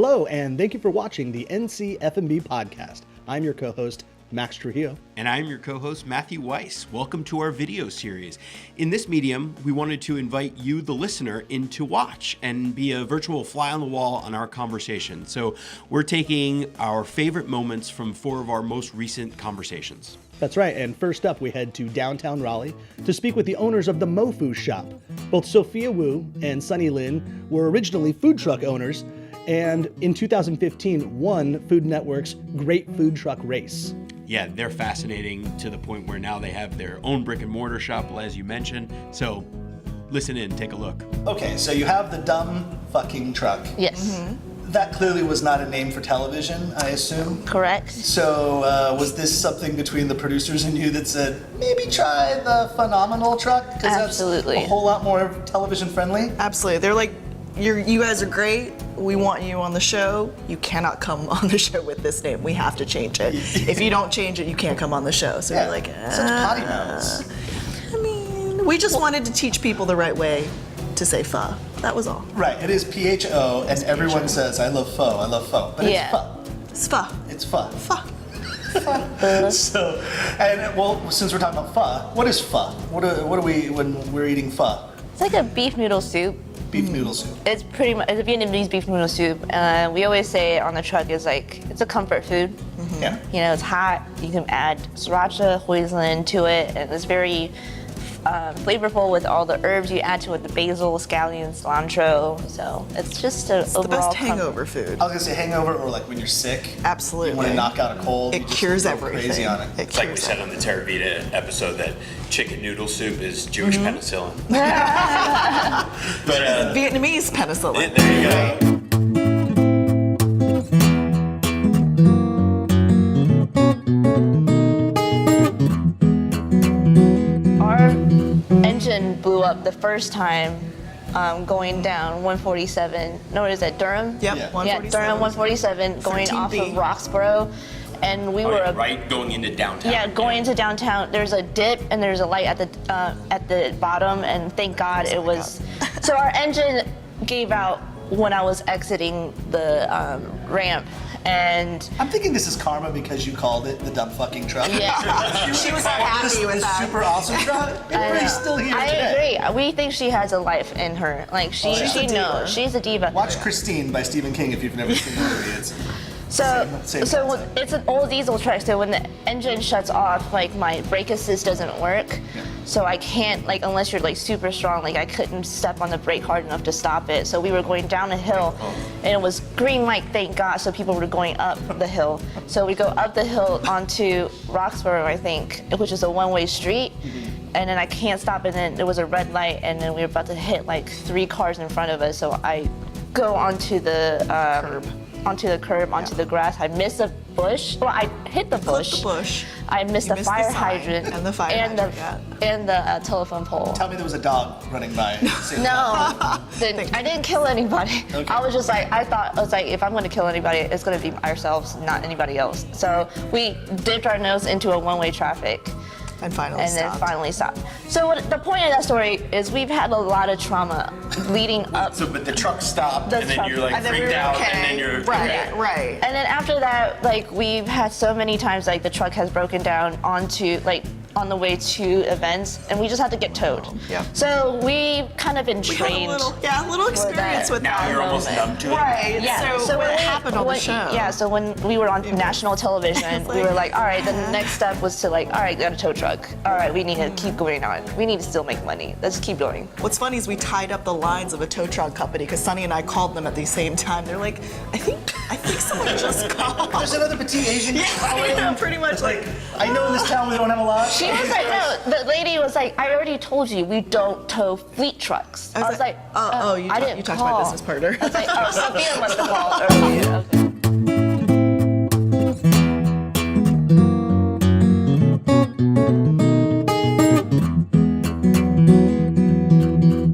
Hello, and thank you for watching the NCFMB podcast. I'm your co-host, Max Trujillo. And I'm your co-host, Matthew Weiss. Welcome to our video series. In this medium, we wanted to invite you, the listener, in to watch and be a virtual fly on the wall on our conversation. So we're taking our favorite moments from 4 of our most recent conversations. That's right, and first up, we head to downtown Raleigh to speak with the owners of the Mofu Shop. Both Sophia Wu and Sunny Lin were originally food truck owners, and in 2015 won Food Network's Great Food Truck Race. Yeah, they're fascinating to the point where now they have their own brick and mortar shop, as you mentioned. So listen in, take a look. Okay, so you have the dumb fucking truck. Yes. That clearly was not a name for television, I assume. Correct. So was this something between the producers and you that said, maybe try the phenomenal truck? Because Absolutely. that's a whole lot more television friendly. Absolutely. They're like, you guys are great. We want you on the show. You cannot come on the show with this name. We have to change it. If you don't change it, you can't come on the show. So you're like, such potty mouths. I mean, we just wanted to teach people the right way to say pho. That was all. Right, it is PHO, and everyone says, I love pho, but Yeah. it's pho. It's pho. It's pho. Pho. So, and well, since we're talking about pho, what is pho? What are we when we're eating pho? It's like a beef noodle soup. Beef noodle soup. It's pretty much it's a Vietnamese beef noodle soup. We always say on the truck is like it's a comfort food. Yeah. You know, it's hot. You can add sriracha, hoisin to it, and it's very flavorful with all the herbs you add to it, the basil, scallion, cilantro. So it's just an It's the overall best hangover food. I was gonna say hangover, or like when you're sick. Absolutely. You want to knock out a cold. It you just cures go everything. Crazy on it. It It's like we cures said on the Terravita episode that chicken noodle soup is Jewish penicillin. But Vietnamese penicillin. there you go. Our engine blew up the first time going down 147. No, what is that, Durham? Yep, Yeah. Yeah, 147. Durham 147 going off of 13B. Roxborough. And we were Right going into downtown. Yeah, going into downtown, there's a dip and there's a light at the bottom, and thank God it was. So our engine gave out when I was exiting the ramp, and I'm thinking this is karma because you called it the dumb fucking truck. yeah, She was not happy with This that. super awesome truck. Everybody's still here I today. agree. We think she has a life in her. Like she She's a knows diva. she's a diva. Watch Christine by Stephen King if you've never seen the movie. It's Same So concept. it's an old diesel truck. So when the engine shuts off, like my brake assist doesn't work. So I can't, like, unless you're like super strong, like I couldn't step on the brake hard enough to stop it. So we were going down a hill, and it was green light, thank God. So people were going up the hill. So we go up the hill onto Roxborough, I think, which is a one-way street. And then I can't stop, and then there was a red light, and then we were about to hit like 3 cars in front of us. So I go onto the curb, onto the grass. I missed a bush. Well, I hit the bush. the bush. I missed You the missed the fire sign hydrant and the fire hydrant, yeah. and the telephone pole. Tell me there was a dog running by. at the same No, time. I didn't kill anybody. Okay. I was just like, I was like, if I'm going to kill anybody, it's going to be ourselves, not anybody else. So we dipped our nose into a one-way traffic. And finally And then stopped. finally stopped. So the point of that story is we've had a lot of trauma leading up. So, but the truck stopped, The and then truck- you're like And then we freaked were out, okay. and then you're right, right. And then after that, like we've had so many times, like the truck has broken down onto like on the way to events, and we just had to get towed. Yeah. So we've kind of been We had trained. a little experience that. with Now that. you're almost moment. numb to it. Right. Yeah. So, what when we- happened on the when- show? Yeah. So when we were on national television, we were like, all right. The uh-huh. next step was to like, all right, got a tow truck. All right, we need to keep going on. We need to still make money. Let's keep going. What's funny is we tied up the lines of a tow truck company because Sunny and I called them at the same time. They're like, I think someone just called. There's another petite Asian. Yeah, pretty much like. I know in this town we don't have a lot. She was like, no. The lady was like, I already told you we don't tow fleet trucks. I was like, you I didn't talked call. to my business partner. I was like, oh, Sophia must have called. Or something. Okay.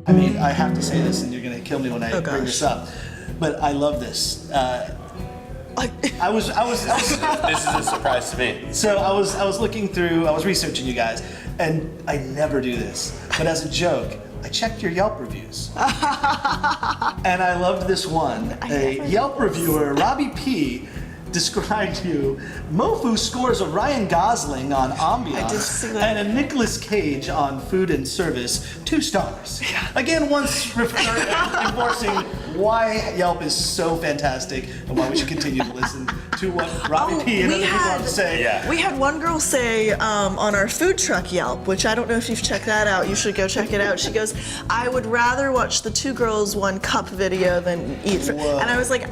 I mean, I have to say this, and you're gonna kill me when I Oh, bring gosh. this up, but I love this. I was This is a surprise to me. so I was looking through, I was researching you guys, and I never do this, but as a joke, I checked your Yelp reviews. And I loved this one. A Yelp reviewer, Robbie P., described you. Mofu scores a Ryan Gosling on I did see ambiance that. and a Nicolas Cage on food and service, 2 stars. Again, once enforcing why Yelp is so fantastic and why we should continue to listen to what Robbie P. and other people have to say. Yeah. We had one girl say on our food truck Yelp, which I don't know if you've checked that out. You should go check it out. She goes, I would rather watch the 2 girls 1 cup video than eat. Whoa. And I was like,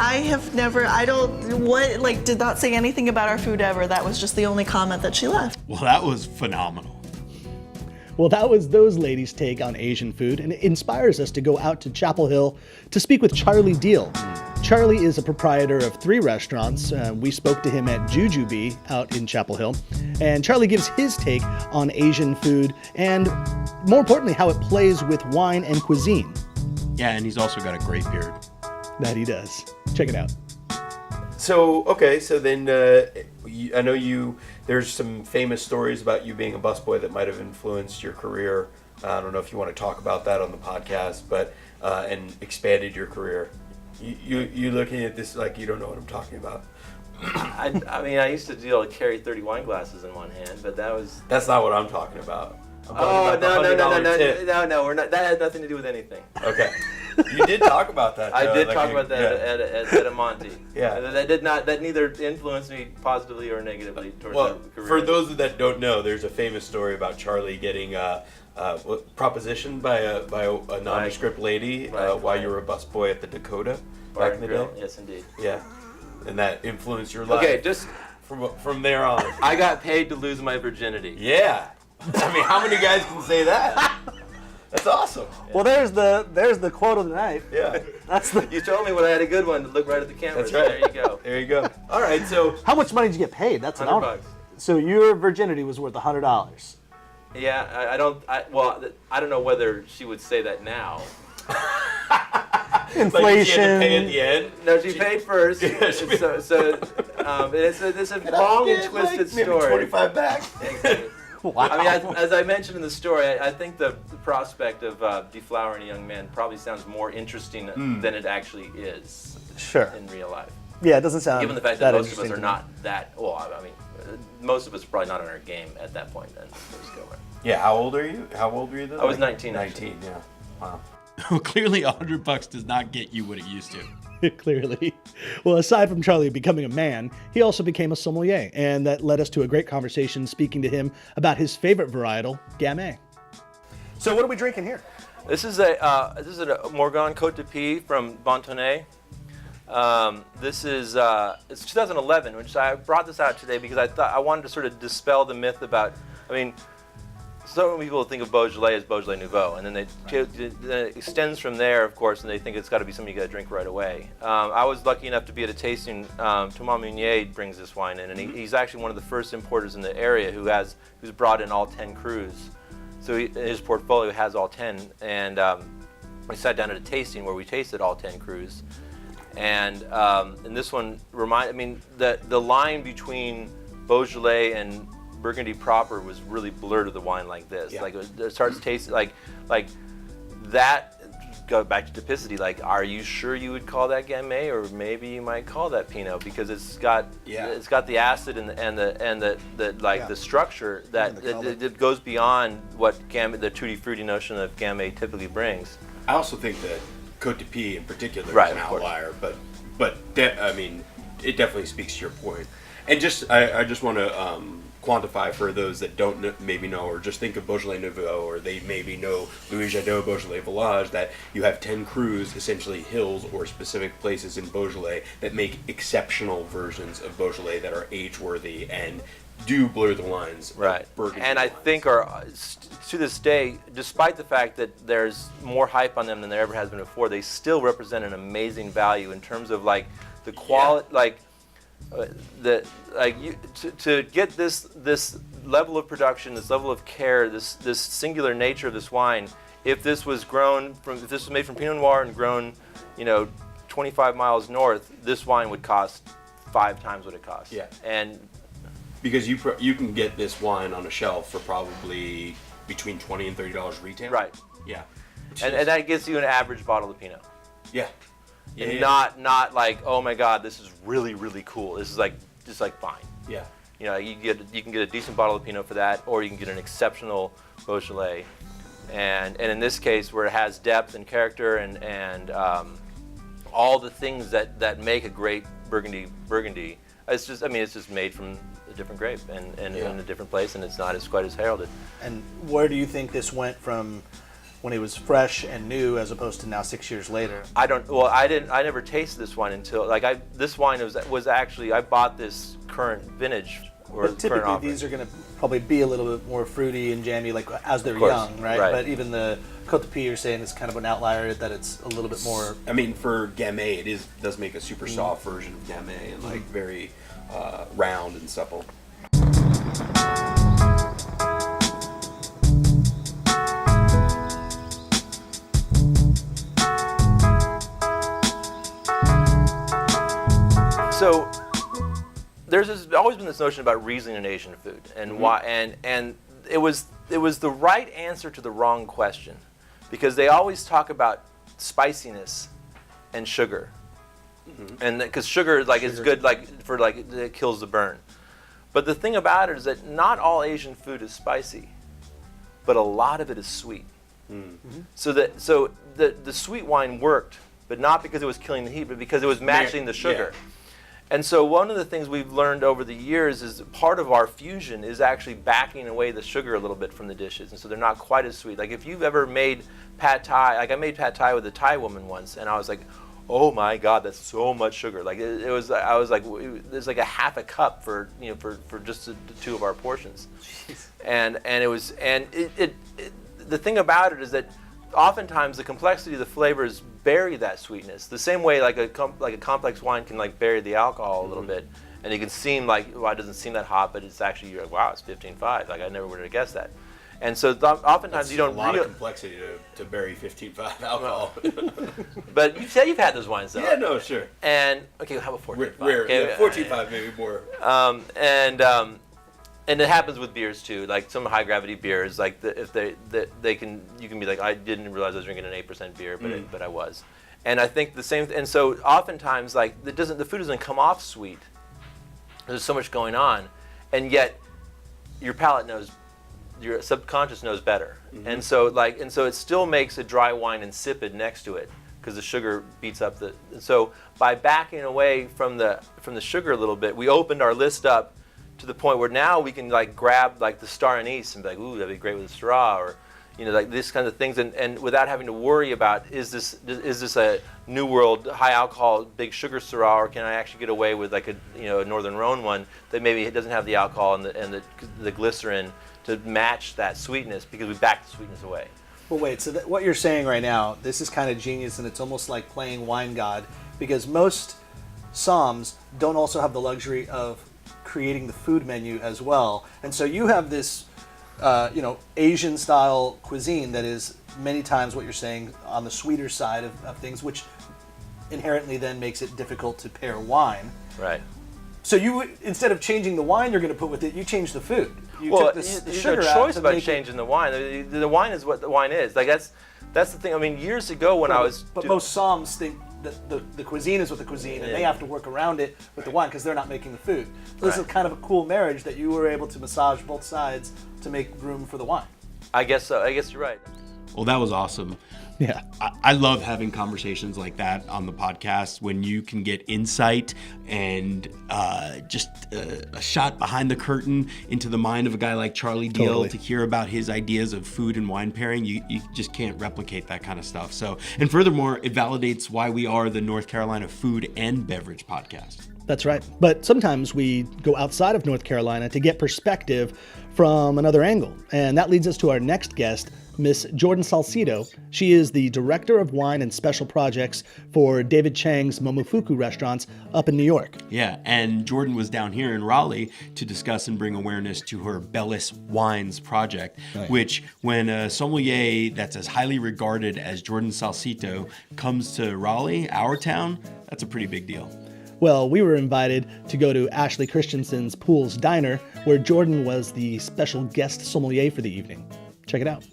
did not say anything about our food ever. That was just the only comment that she left. Well, that was phenomenal. Well, that was those ladies' take on Asian food, and it inspires us to go out to Chapel Hill to speak with Charlie Deal. Charlie is a proprietor of 3 restaurants. We spoke to him at Jujube out in Chapel Hill, and Charlie gives his take on Asian food and, more importantly, how it plays with wine and cuisine. Yeah, and he's also got a great beard. That he does. Check it out. So, okay, so then I know there's some famous stories about you being a busboy that might have influenced your career. I don't know if you want to talk about that on the podcast, but and expanded your career. You looking at this like you don't know what I'm talking about. I mean, I used to carry 30 wine glasses in one hand, but that was... That's not what I'm talking about. I'm Oh, talking about the $100 tip. no, we're not. That had nothing to do with anything. Okay. You did talk about that. I though, did like talk you- about that at a Monty. Yeah. That neither influenced me positively or negatively towards Well, the career. for those that don't know, there's a famous story about Charlie getting propositioned by a nondescript lady Right. while you were a busboy at the Dakota Bar back and in the Grill. day. Yes, indeed. Yeah, and that influenced your life. Okay, just from there on. I got paid to lose my virginity. Yeah, I mean, how many guys can say that? That's awesome. Well, there's the quote of the night. Yeah, You told me when I had a good one to look right at the camera. that's so right. There you go. There you go. All right, so How much money did you get paid? That's an honor. $100. So your virginity was worth $100. Yeah, I don't know whether she would say that now. like, did you have to pay at the end? No, she paid first. Yeah, she paid- it's a long and twisted maybe story. 25 back. Wow. I mean, as I mentioned in the story, I think the prospect of deflowering a young man probably sounds more interesting than it actually is Sure. in real life. Yeah, it doesn't sound Given the fact that most of us interesting are to me. not that, well, I mean, most of us are probably not on our game at that point then. Yeah, how old are you? How old were you then? I was 19, 19, yeah. Wow. Clearly, $100 does not get you what it used to. Clearly. Well, aside from Charlie becoming a man, he also became a sommelier, and that led us to a great conversation speaking to him about his favorite varietal, Gamay. So what are we drinking here? This is a Morgon Côte de Pie from Bontonnet. This is it's 2011, which I brought this out today because I wanted to sort of dispel the myth about. I mean, so many people think of Beaujolais as Beaujolais Nouveau, and then then it extends from there, of course, and they think it's got to be something you got to drink right away. I was lucky enough to be at a tasting. Thomas Meunier brings this wine in, and he's actually one of the first importers in the area who's brought in all 10 crus. So his portfolio has all 10, and we sat down at a tasting where we tasted all 10 crus. And this one the line between Beaujolais and Burgundy proper was really blurred with a wine like this. Yeah. Like it starts tasting like that. Go back to typicity. Like, are you sure you would call that Gamay, or maybe you might call that Pinot because it's got the acid and the structure that goes beyond what the tutti frutti notion of Gamay typically brings. I also think that Côte de Pie in particular Right, is an of course. outlier, but I mean, it definitely speaks to your point. And I just want to quantify for those that don't maybe know, or just think of Beaujolais Nouveau, or they maybe know Louis Jadot Beaujolais Village, that you have 10 crus, essentially hills or specific places in Beaujolais that make exceptional versions of Beaujolais that are age-worthy and do blur the lines. Right. Of Burgundy And I wines. think to this day, despite the fact that there's more hype on them than there ever has been before, they still represent an amazing value in terms of like the quality, to get this level of production, this level of care, this singular nature of this wine. If this was made from Pinot Noir and grown, 25 miles north, this wine would cost 5 times what it costs. Yeah. And Because you can get this wine on a shelf for probably between $20 and $30 retail. right. Yeah. and that gives you an average bottle of Pinot. Yeah. Yeah. And yeah. not like, oh my God, this is really, really cool. This is like just like fine. Yeah. You know, you can get a decent bottle of Pinot for that, or you can get an exceptional Beaujolais. And in this case, where it has depth and character and all the things that make a great Burgundy, it's just made from a different grape and in a different place, and it's not quite as heralded. And where do you think this went from when it was fresh and new as opposed to now 6 years later? I never tasted this wine until this wine was actually, I bought this current vintage or But typically current offering. these are going to probably be a little bit more fruity and jammy, like as they're course, young, right? right. But even the Côte de Pie, you're saying is kind of an outlier, that it's a little bit more. I mean, for Gamay, does make a super soft version of Gamay and like very round and supple. So there's always been this notion about Riesling in Asian food, and why, and it was the right answer to the wrong question, because they always talk about spiciness and sugar, and because sugar is good it kills the burn. But the thing about it is that not all Asian food is spicy, but a lot of it is sweet. So the sweet wine worked, but not because it was killing the heat, but because it was matching the sugar. Yeah. And so one of the things we've learned over the years is that part of our fusion is actually backing away the sugar a little bit from the dishes, and so they're not quite as sweet. Like if you've ever made pad thai, like I made pad thai with a Thai woman once, and I was like, oh my God, that's so much sugar. Like I was like, there's like a half a cup for just the two of our portions. And the thing about it is that oftentimes the complexity of the flavors bury that sweetness. The same way like a complex wine can like bury the alcohol a little bit, and it can seem like, well, it doesn't seem that hot, but it's actually, you're like, wow, it's 15.5. Like I never would have guessed that. And so oftentimes you don't a lot of complexity to bury 15.5 alcohol. But you said you've had those wines though. Yeah, no, sure. And okay, how about 14.5? Yeah, 14.5 maybe more. And it happens with beers too. Like some high gravity beers, like you can be like, I didn't realize I was drinking an 8% beer, but I was. And I think the same. And so oftentimes, like the food doesn't come off sweet. There's so much going on, and yet your palate knows, your subconscious knows better. And so it still makes a dry wine insipid next to it, because the sugar beats up the. And so by backing away from the sugar a little bit, we opened our list up to the point where now we can like grab like the star anise and be like, ooh, that'd be great with a Syrah, or like this kind of things, and without having to worry about is this a New World high alcohol big sugar Syrah, or can I actually get away with like a Northern Rhone one that maybe it doesn't have the alcohol and the glycerin to match that sweetness, because we backed the sweetness away. Well, wait, so what you're saying right now, this is kind of genius, and it's almost like playing Wine God, because most somms don't also have the luxury of creating the food menu as well. And so you have this, Asian style cuisine that is many times what you're saying on the sweeter side of things, which inherently then makes it difficult to pair wine. Right. So you, instead of changing the wine you're going to put with it, you change the food. You took the sugar there's out no choice to about make changing the wine. The wine is what the wine is. Like that's the thing. I mean, years ago when I was. But most somms think that the cuisine is what the cuisine, and they have to work around it with the wine because they're not making the food. So this is kind of a cool marriage that you were able to massage both sides to make room for the wine. I guess so. I guess you're right. Well, that was awesome. Yeah. I love having conversations like that on the podcast, when you can get insight and just a shot behind the curtain into the mind of a guy like Charlie Deal. Totally. To hear about his ideas of food and wine pairing. You just can't replicate that kind of stuff. So, and furthermore, it validates why we are the North Carolina Food and Beverage Podcast. That's right. But sometimes we go outside of North Carolina to get perspective from another angle. And that leads us to our next guest, Miss Jordan Salcido. She is the Director of Wine and Special Projects for David Chang's Momofuku restaurants up in New York. Yeah, and Jordan was down here in Raleigh to discuss and bring awareness to her Bellis Wines project, which when a sommelier that's as highly regarded as Jordan Salcido comes to Raleigh, our town, that's a pretty big deal. Well, we were invited to go to Ashley Christensen's Pools Diner, where Jordan was the special guest sommelier for the evening. Check it out.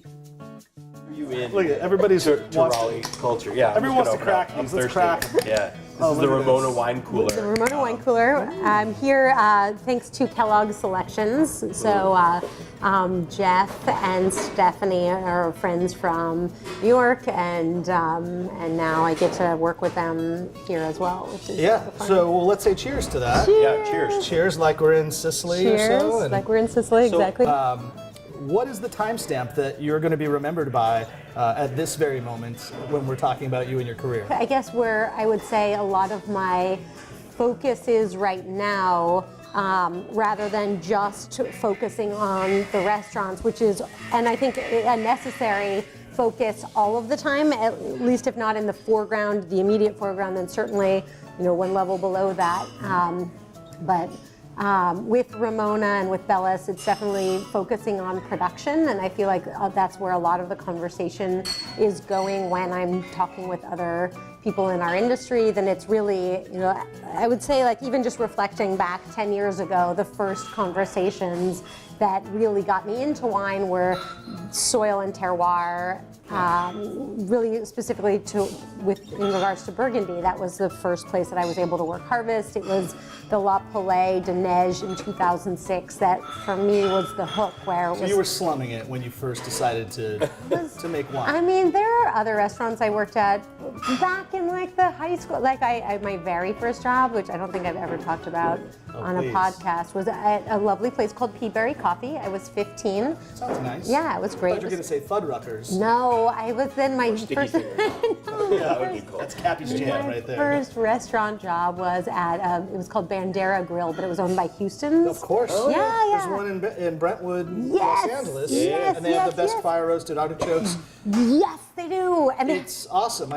you in Look at everybody's to wants Raleigh culture. Yeah, I'm Everyone just wants to gonna crack open these. up. Let's I'm thirsty. Yeah, this is the look at Ramona this. wine cooler. The Ramona Wine Cooler. I'm here thanks to Kellogg's Selections. So Jeff and Stephanie are friends from New York, and now I get to work with them here as well, which is Yeah. fun. So well, let's say cheers to that. Yeah, cheers. Cheers, like we're in Sicily or Cheers, so. and- like we're in Sicily, So, exactly. What is the timestamp that you're going to be remembered by at this very moment when we're talking about you and your career? I guess where I would say a lot of my focus is right now, rather than just focusing on the restaurants, which is, and I think a necessary focus all of the time, at least if not in the foreground, the immediate foreground, then certainly, one level below that. But with Ramona and with Bellis, it's definitely focusing on production, and I feel like that's where a lot of the conversation is going when I'm talking with other people in our industry. Then it's really, I would say, like, even just reflecting back 10 years ago, the first conversations that really got me into wine were soil and terroir. Really specifically in regards to Burgundy, that was the first place that I was able to work harvest. It was the La Palais de Neige in 2006 that for me was the hook where it So was. you were slumming it when you first decided to make wine. I mean, there are other restaurants I worked at back in like the high school. Like my very first job, which I don't think I've ever talked about on please. a podcast, was at a lovely place called Peaberry Coffee. I was 15. Sounds nice. Yeah, it was I great. thought you were going to say Fuddruckers. No, I was in my Sticky first. finger. No, That would be cool. That's Cappy's jam right there. first restaurant job was at it was called Bandera Grill, but it was owned by Houston's. Of course. Yeah, There's yeah. one in Brentwood, Yes, Los Angeles. yes, And they have the yes, best yes. fire roasted artichokes. Yes, they do. And It's awesome.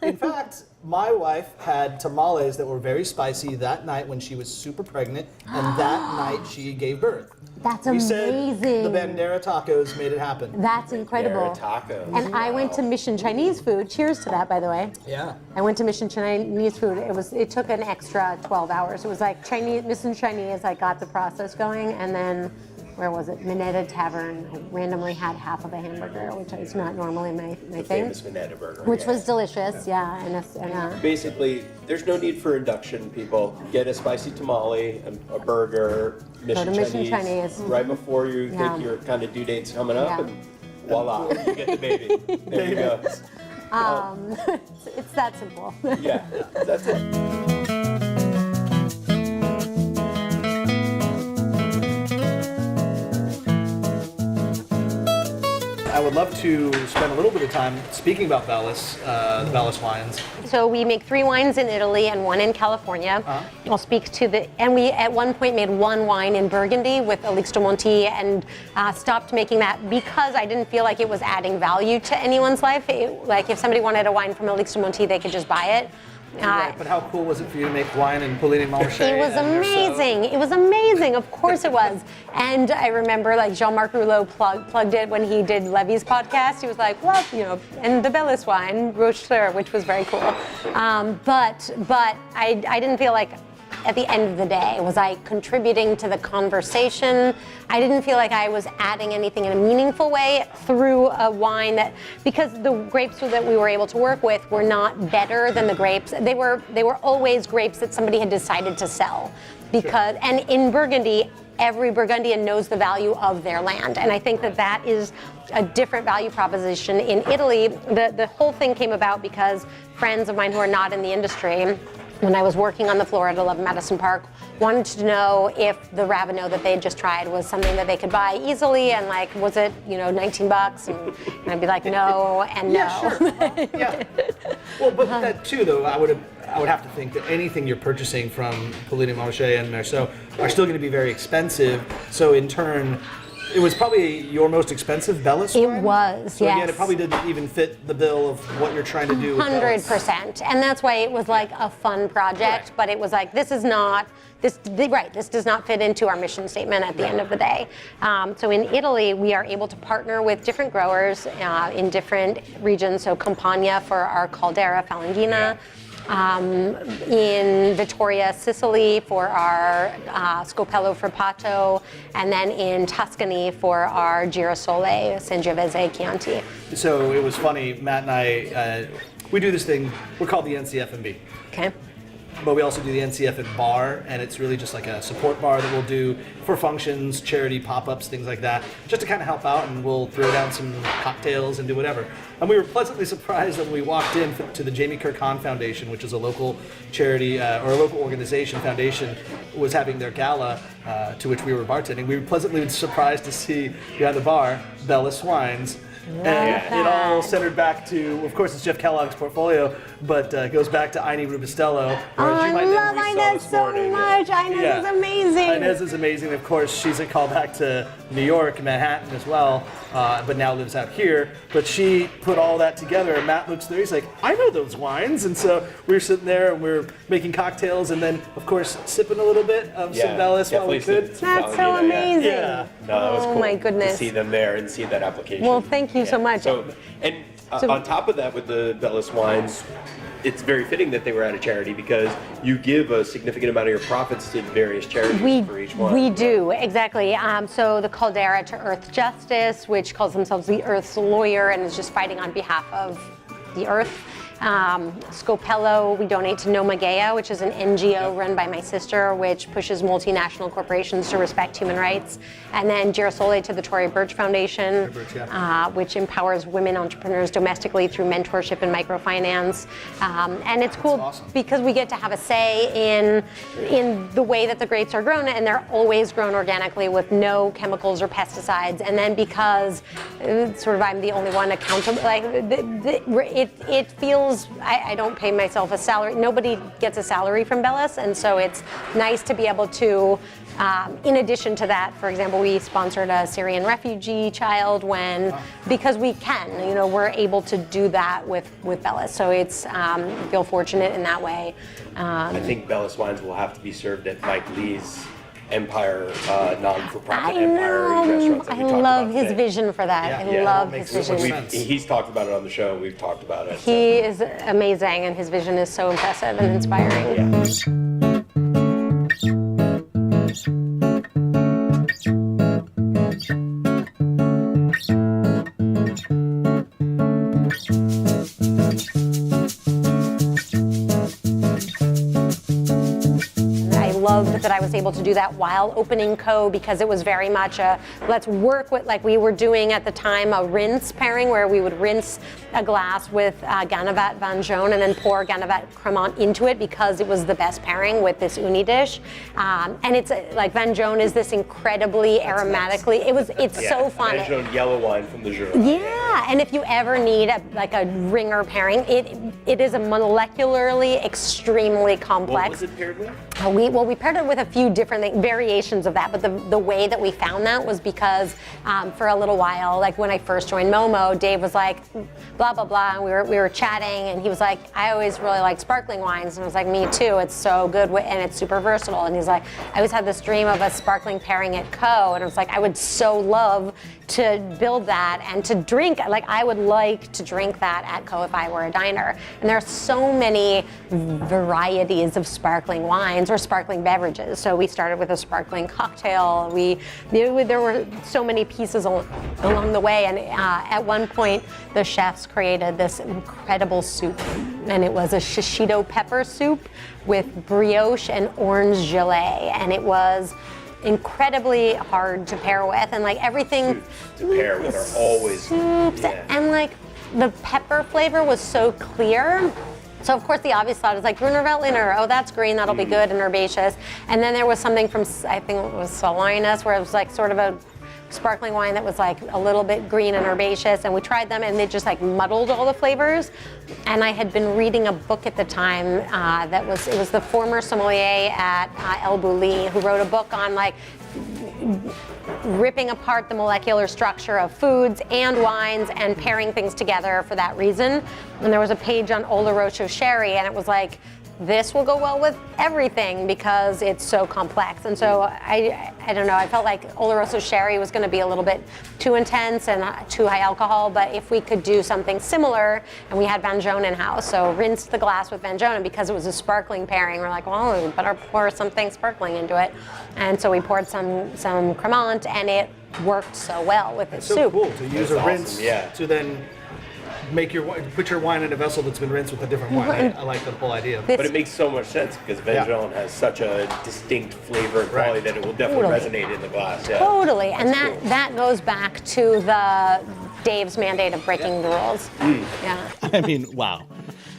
In fact, my wife had tamales that were very spicy that night when she was super pregnant, and that night she gave birth. that's We said amazing. the Bandera tacos made it happen. That's incredible. Tacos. And I went to Mission Chinese Food. Cheers to that, by the way. Yeah. I went to Mission Chinese Food. It took an extra 12 hours. It was like Mission Chinese. I got the process going, and then where was it? Minetta Tavern. I randomly had half of a hamburger, which is not normally my thing. Famous Minetta burger. Which yeah. was delicious, yeah. And Basically, there's no need for induction, people. Get a spicy tamale, a burger, to Mission Chinese. right before you Yeah. think your kind of due date's coming up, Yeah. and voila, you get the baby. There you go. it's that simple. Yeah, that's it. I would love to spend a little bit of time speaking about Bellis, the Bellis wines. So we make 3 wines in Italy and 1 in California. I'll speak to and we at one point made 1 wine in Burgundy with Elixir Monti and stopped making that because I didn't feel like it was adding value to anyone's life. Like if somebody wanted a wine from Elixir Monti, they could just buy it. Right, but how cool was it for you to make wine in Puligny Montrachet? It was amazing. It was amazing. Of course it was. And I remember like Jean-Marc Rouleau plugged it when he did Levy's podcast. He was like, well, and the Bellis wine, Rochefort, which was very cool. But I didn't feel like at the end of the day, was I contributing to the conversation? I didn't feel like I was adding anything in a meaningful way through a wine because the grapes that we were able to work with were not better than the grapes. They were always grapes that somebody had decided to sell. And in Burgundy, every Burgundian knows the value of their land. And I think that is a different value proposition. In Italy, the whole thing came about because friends of mine who are not in the industry, when I was working on the floor at 11 Madison Park, wanted to know if the Ravenot that they had just tried was something that they could buy easily, and like, was it, $19? And I'd be like, no, and no. Yeah, sure. Yeah. Well, but that too, though, I would have to think that anything you're purchasing from Puligny Montrachet and Meursault are still going to be very expensive. So in turn, it was probably your most expensive Bellis It wine? was, So yes. again, it probably didn't even fit the bill of what you're trying to do with Bellis. 100%. And that's why it was like a fun project, Right. but it was like, this does not fit into our mission statement at the end of the day. So in Italy, we are able to partner with different growers in different regions. So Campania for our Caldera Falanghina. in Vittoria, Sicily for our Scopello Frappato, and then in Tuscany for our Girasole Sangiovese Chianti. So it was funny, Matt and I, we do this thing, we're called the NCF&B. Okay. But we also do the NCF and bar, and it's really just like a support bar that we'll do for functions, charity pop-ups, things like that, just to kind of help out, and we'll throw down some cocktails and do whatever. And we were pleasantly surprised when we walked in to the Jamie Kerr Kahn Foundation, which is a local charity or a local organization, foundation, was having their gala, to which we were bartending. We were pleasantly surprised to see behind the bar Bellus Wines. And it all centered back to, of course, it's Jeff Kellogg's portfolio, but it goes back to Aine Rubistello. I love Inez so much. Inez is amazing. Inez is amazing. Of course, she's a callback to New York, Manhattan as well, but now lives out here. But she put all that together, and Matt looks there, he's like, I know those wines. And so we were sitting there, and we were making cocktails, and then, of course, sipping a little bit of some Bellus while we could. That's so amazing. Yeah. No, that was cool my goodness. to see them there and see that application. Well, thank you so much. So, on top of that, with the Bellus wines, it's very fitting that they were at a charity because you give a significant amount of your profits to various charities for each one. We do, exactly. So the Caldera to Earth Justice, which calls themselves the Earth's Lawyer and is just fighting on behalf of the Earth. Scopello, we donate to Noma Gaia, which is an NGO run by my sister, which pushes multinational corporations to respect human rights. And then Girasole to the Tory Burch Foundation, which empowers women entrepreneurs domestically through mentorship and microfinance. And it's cool because we get to have a say in the way that the grapes are grown, and they're always grown organically with no chemicals or pesticides. And then because sort of I'm the only one accountable, like it feels, I don't pay myself a salary. Nobody gets a salary from Bellus, and so it's nice to be able to, in addition to that, for example, we sponsored a Syrian refugee child because we can, we're able to do that with Bellus. So it's, feel fortunate in that way. I think Bellus wines will have to be served at Mike Lee's Empire, non-for-profit Empire restaurants. I love his vision for that. I love his vision. He's talked about it on the show. We've talked about it. He is amazing, and his vision is so impressive and inspiring. That I was able to do that while opening Co, because it was very much a let's work with, like we were doing at the time, a rinse pairing where we would rinse a glass with Ganavat Van Joan and then pour Ganavat Cremant into it because it was the best pairing with this uni dish. And it's like Van Joan is this incredibly aromatically, it's so fun. Van Joan yellow wine from the Jura. Yeah, and if you ever need a ringer pairing, it is a molecularly extremely complex. What was it paired with? We paired it with a few different variations of that, but the way that we found that was because for a little while, like when I first joined Momo, Dave was like, blah, blah, blah, and we were chatting, and he was like, I always really like sparkling wines, and I was like, me too, it's so good, and it's super versatile, and he's like, I always had this dream of a sparkling pairing at Co, and I was like, I would so love to build that and to drink, like I would like to drink that at Co if I were a diner. And there are so many varieties of sparkling wines or sparkling beverages. So we started with a sparkling cocktail. There were so many pieces along the way. And at one point, the chefs created this incredible soup. And it was a shishito pepper soup with brioche and orange gelée. And it was incredibly hard to pair with, and like everything to pair with are always soups, and like the pepper flavor was so clear. So of course the obvious thought is like Gruner Veltliner, oh that's green, that'll be good and herbaceous. And then there was something from, I think it was Salinas, where it was like sort of a sparkling wine that was like a little bit green and herbaceous, and we tried them and they just like muddled all the flavors. And I had been reading a book at the time it was the former sommelier at El Bulli who wrote a book on like ripping apart the molecular structure of foods and wines and pairing things together for that reason. And there was a page on Oloroso sherry, and it was like this will go well with everything because it's so complex. And so I don't know, I felt like Oloroso Sherry was going to be a little bit too intense and too high alcohol, but if we could do something similar, and we had Vin Jaune in-house, so rinsed the glass with Vin Jaune, and because it was a sparkling pairing, we're like, well, we better pour something sparkling into it. And so we poured some Cremant, and it worked so well with the So soup. cool to use a awesome, rinse yeah. to then put your wine in a vessel that's been rinsed with a different wine. I like the whole idea. But it makes so much sense because Vin Jaune has such a distinct flavor and quality that it will definitely resonate in the glass. Yeah. Totally, and that goes back to the Dave's mandate of breaking the rules. Yeah. I mean, wow.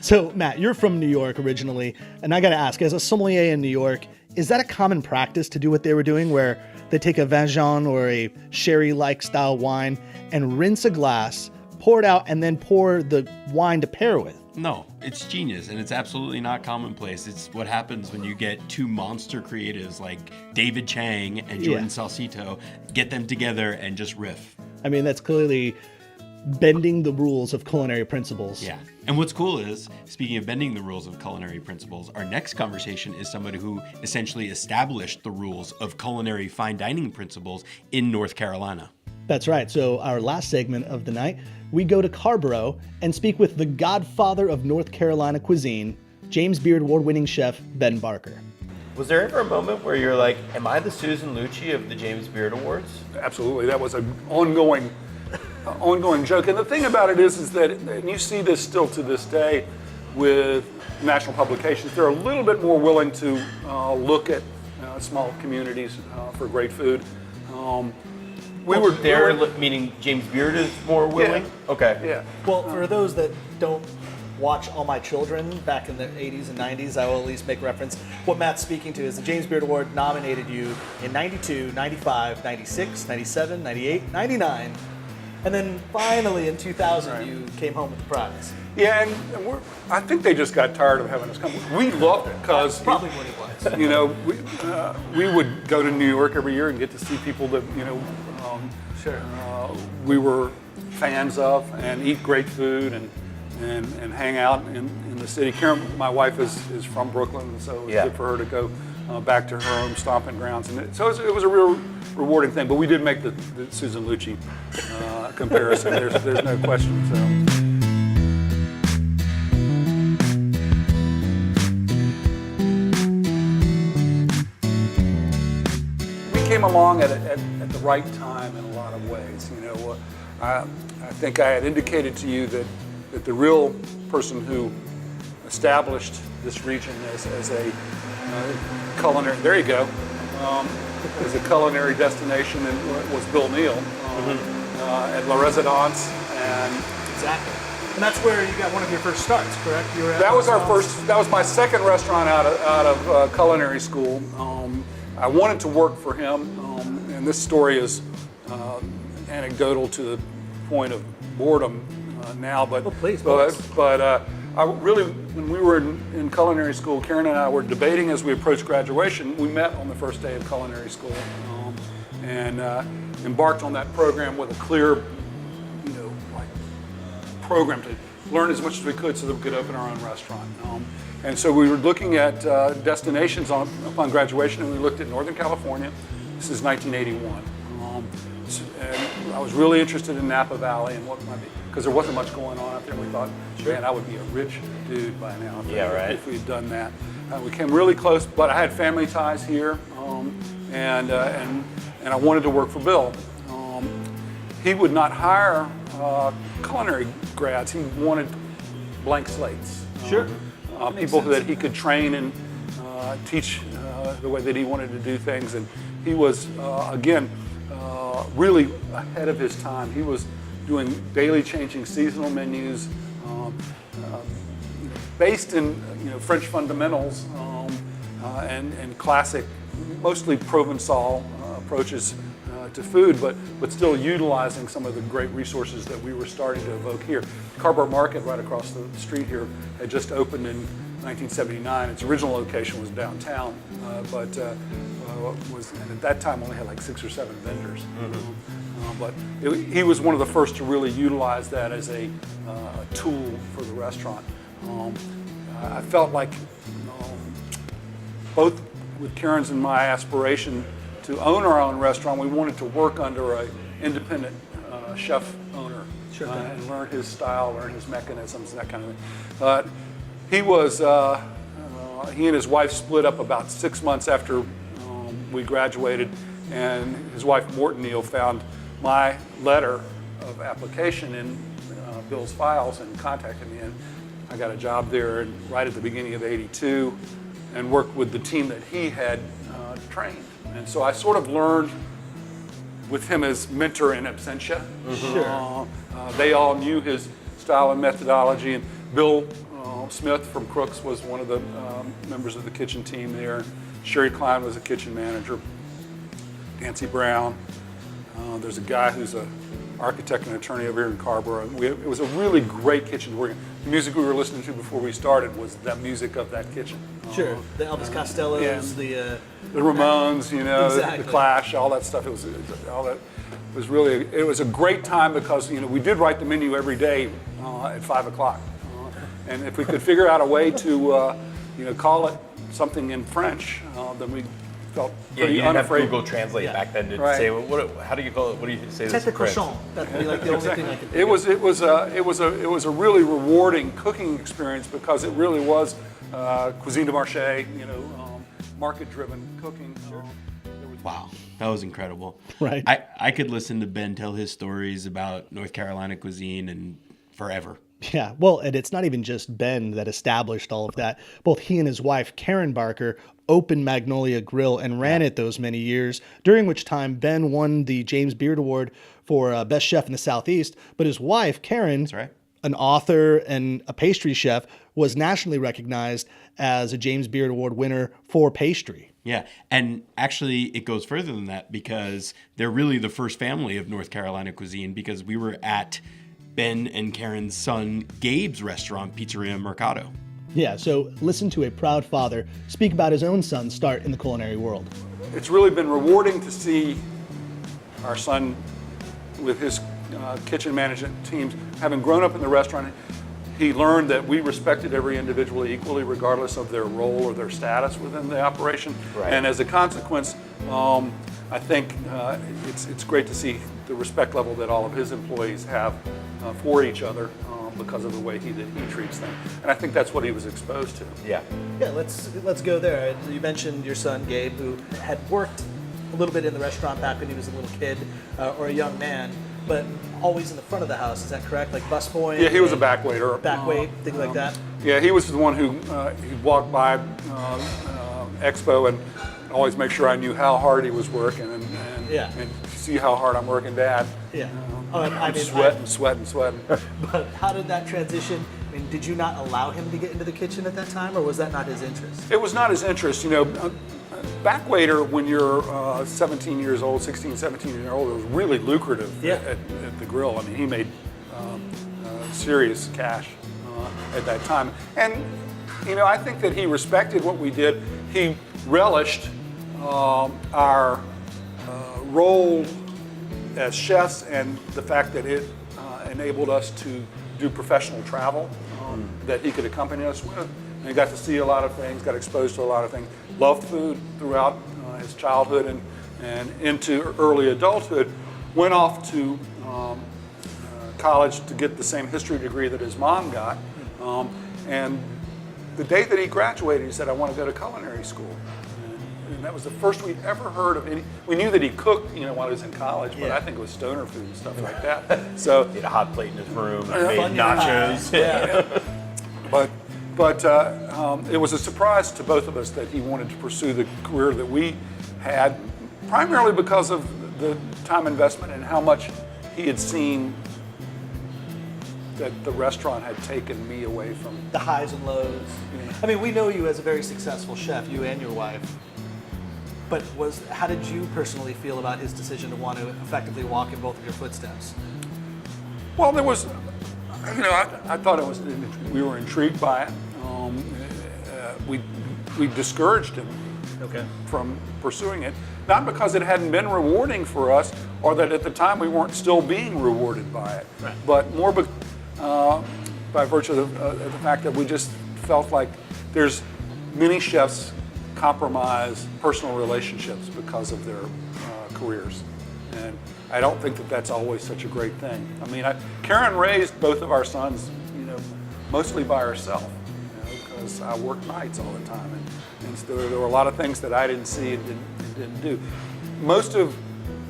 So, Matt, you're from New York originally, and I got to ask, as a sommelier in New York, is that a common practice to do what they were doing, where they take a Vin Jaune or a sherry-like style wine and rinse a glass, pour it out, and then pour the wine to pair with? No, it's genius, and it's absolutely not commonplace. It's what happens when you get two monster creatives like David Chang and Jordan Salcito, get them together and just riff. I mean, that's clearly bending the rules of culinary principles. Yeah. And what's cool is, speaking of bending the rules of culinary principles, our next conversation is somebody who essentially established the rules of culinary fine dining principles in North Carolina. That's right. So our last segment of the night, we go to Carrboro and speak with the godfather of North Carolina cuisine, James Beard Award-winning chef Ben Barker. Was there ever a moment where you're like, am I the Susan Lucci of the James Beard Awards? Absolutely, that was an ongoing joke. And the thing about it is that, and you see this still to this day with national publications, they're a little bit more willing to look at small communities for great food. Meaning James Beard is more willing? Yeah. Okay. Yeah. Well, for those that don't watch All My Children back in the 80s and 90s, I will at least make reference. What Matt's speaking to is the James Beard Award nominated you in 92, 95, 96, 97, 98, 99, and then finally in 2000 you came home with the prize. Yeah, and I think they just got tired of having us come. We loved it because Probably what it was. you know we would go to New York every year and get to see people that Sure. we were fans of and eat great food and hang out in the city. Karen, my wife, is from Brooklyn, and so it was good for her to go back to her own stomping grounds. And so it was a real rewarding thing. But we did make the Susan Lucci comparison. There's no question. So. Came along at the right time in a lot of ways. You know, I think I had indicated to you that the real person who established this region as a culinary, there you go, as a culinary destination was Bill Neal at La Residence. And Exactly. And that's where you got one of your first starts, correct? You were at that was our Residence? first. That was my second restaurant out of culinary school. I wanted to work for him, and this story is anecdotal to the point of boredom now. But I really, when we were in culinary school, Karen and I were debating as we approached graduation. We met on the first day of culinary school, and embarked on that program with a clear, program to learn as much as we could so that we could open our own restaurant. And so we were looking at destinations upon graduation, and we looked at Northern California. This is 1981. And I was really interested in Napa Valley and what might be, because there wasn't much going on out there. We thought, man, I would be a rich dude by now if we had done that. We came really close, but I had family ties here, and I wanted to work for Bill. He would not hire culinary grads. He wanted blank slates. People that he could train and teach the way that he wanted to do things. And he was, again, really ahead of his time. He was doing daily changing seasonal menus based in French fundamentals and classic, mostly Provençal approaches to food, but still utilizing some of the great resources that we were starting to evoke here. Carrboro Market, right across the street here, had just opened in 1979. Its original location was downtown, but and at that time only had like 6 or 7 vendors. But he was one of the first to really utilize that as a tool for the restaurant. I felt like both with Karen's and my aspiration to own our own restaurant, we wanted to work under an independent chef owner and learn his style, learn his mechanisms, that kind of thing. He and his wife split up about 6 months after we graduated, and his wife Morton Neal found my letter of application in Bill's files and contacted me, and I got a job there right at the beginning of '82 and worked with the team that he had trained. And so I sort of learned with him as mentor in absentia. Sure. They all knew his style and methodology, and Bill Smith from Crooks was one of the members of the kitchen team there. Sherry Klein was a kitchen manager. Nancy Brown. There's a guy who's an architect and attorney over here in Carrboro. It was a really great kitchen. The music we were listening to before we started was the music of that kitchen. Sure, the Elvis Costellos, yeah. The Ramones, exactly. The Clash, all that stuff. It was a great time because we did write the menu every day at 5 o'clock, and if we could figure out a way to call it something in French, then we felt pretty you didn't unafraid. have Google Translate back then to Right. say, how do you call it? What do you say? Tête This de in French? cochon. That'd be like the only thing I could think It was a really rewarding cooking experience because it really was cuisine de marché, market-driven cooking. Wow, that was incredible. Right. I could listen to Ben tell his stories about North Carolina cuisine and forever. Yeah, well, and it's not even just Ben that established all of that. Both he and his wife, Karen Barker, opened Magnolia Grill and ran it those many years, during which time Ben won the James Beard Award for Best Chef in the Southeast. But his wife, Karen, That's right. an author and a pastry chef, was nationally recognized as a James Beard Award winner for pastry. Yeah, and actually it goes further than that because they're really the first family of North Carolina cuisine because we were at Ben and Karen's son Gabe's restaurant, Pizzeria Mercado. Yeah, so listen to a proud father speak about his own son's start in the culinary world. It's really been rewarding to see our son with his kitchen management teams, having grown up in the restaurant. He learned that we respected every individual equally, regardless of their role or their status within the operation. Right. And as a consequence, I think it's great to see the respect level that all of his employees have for each other because of the way he treats them. And I think that's what he was exposed to. Yeah. Yeah, let's go there. You mentioned your son Gabe, who had worked a little bit in the restaurant back when he was a little kid or a young man, but always in the front of the house. Is that correct? Like busboy? Yeah, he was a back waiter. Back wait, things like that. Yeah, he was the one who he'd walk by Expo and always make sure I knew how hard he was working and see how hard I'm working, Dad. Yeah. I'm sweating. But how did that transition? I mean, did you not allow him to get into the kitchen at that time, or was that not his interest? It was not his interest. Back waiter when you're 17 years old, 16, 17 years old, it was really lucrative at the grill. I mean, he made serious cash at that time. And, I think that he respected what we did. He relished our role as chefs and the fact that it enabled us to do professional travel that he could accompany us with. And he got to see a lot of things, got exposed to a lot of things, loved food throughout his childhood and into early adulthood, went off to college to get the same history degree that his mom got. And the day that he graduated, he said, I want to go to culinary school. And that was the first we'd ever heard of any. We knew that he cooked, while he was in college, but I think it was stoner food and stuff like that. So He had a hot plate in his room and made nachos. But it was a surprise to both of us that he wanted to pursue the career that we had, primarily because of the time investment and how much he had seen that the restaurant had taken me away from. The highs and lows. I mean, we know you as a very successful chef, you and your wife. But how did you personally feel about his decision to want to effectively walk in both of your footsteps? Well, there was, I thought we were intrigued by it. We discouraged him from pursuing it, not because it hadn't been rewarding for us or that at the time we weren't still being rewarded by it, but more by virtue of the fact that we just felt like there's many chefs compromise personal relationships because of their careers. And I don't think that that's always such a great thing. I mean, Karen raised both of our sons, mostly by herself, because I worked nights all the time, and so there were a lot of things that I didn't see and didn't do. Most of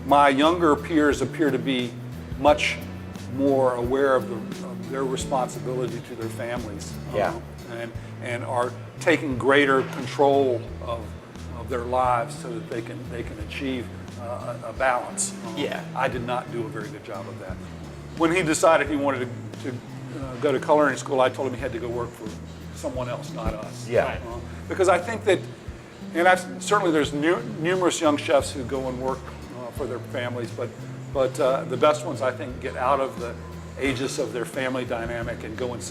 my younger peers appear to be much more aware of their responsibility to their families, and are taking greater control of their lives so that they can achieve a balance. I did not do a very good job of that. When he decided he wanted to go to culinary school, I told him he had to go work for someone else, not us. Because I think that, and certainly there's numerous young chefs who go and work for their families, but the best ones, I think, get out of the aegis of their family dynamic and go and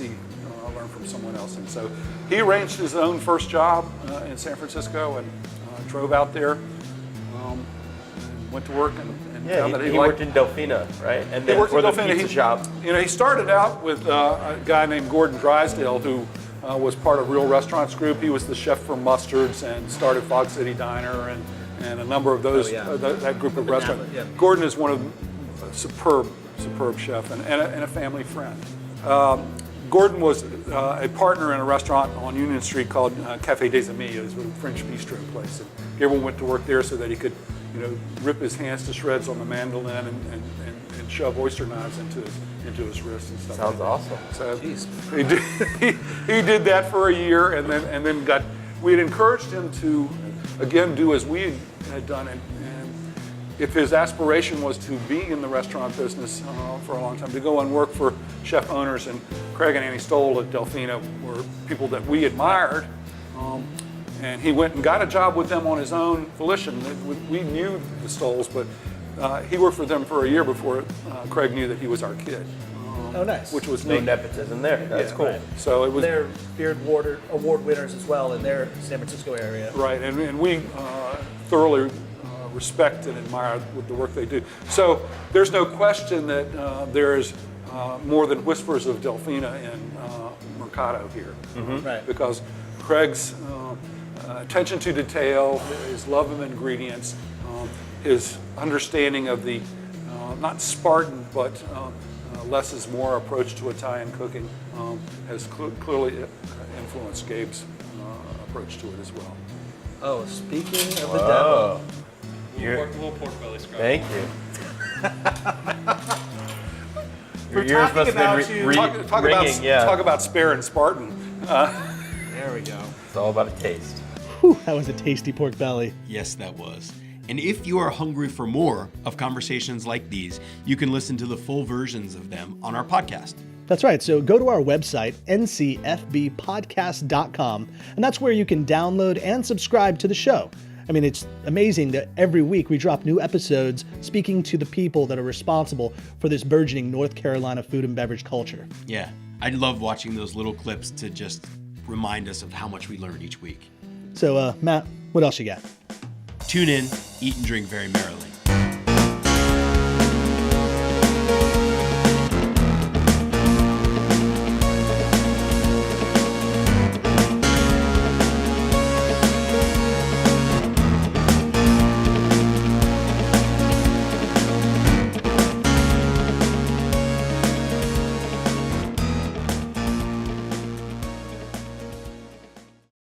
learn from someone else. And so he arranged his own first job in San Francisco and drove out there, and went to work and found that he worked in Delfina, right? And then for the pizza shop. He started out with a guy named Gordon Drysdale, who was part of Real Restaurants Group. He was the chef for Mustards and started Fog City Diner and a number of those that group of restaurants. Gordon is one of a superb chef and a family friend. Gordon was a partner in a restaurant on Union Street called Café des Amis. It was a French bistro place. And Gabriel went to work there so that he could, rip his hands to shreds on the mandolin and shove oyster knives into his wrists and stuff. Sounds awesome. So he did that for a year, and then we had encouraged him to again do as we had done, and if his aspiration was to be in the restaurant business for a long time, to go and work for chef owners, and Craig and Annie Stoll at Delfina were people that we admired, and he went and got a job with them on his own volition. We knew the Stolls, but he worked for them for a year before Craig knew that he was our kid. Oh, nice. Which was No neat. nepotism there. That's cool. Right. So it was They're Beard Award winners as well in their San Francisco area. right, and we thoroughly respect and admire the work they do. So there's no question that there's more than whispers of Delfina in Mercado here, Right. because Craig's attention to detail, his love of ingredients, his understanding of the not Spartan but less is more approach to Italian cooking has clearly influenced Gabe's approach to it as well. Oh, speaking of the devil. Little pork belly scrub. Thank you. We're Your ears talking must have about been you. ringing. Talk about spare and Spartan. There we go. It's all about a taste. Whew, that was a tasty pork belly. Yes, that was. And if you are hungry for more of conversations like these, you can listen to the full versions of them on our podcast. That's right. So go to our website, ncfbpodcast.com, and that's where you can download and subscribe to the show. I mean, it's amazing that every week we drop new episodes speaking to the people that are responsible for this burgeoning North Carolina food and beverage culture. Yeah, I love watching those little clips to just remind us of how much we learn each week. So, Matt, what else you got? Tune in, eat and drink very merrily.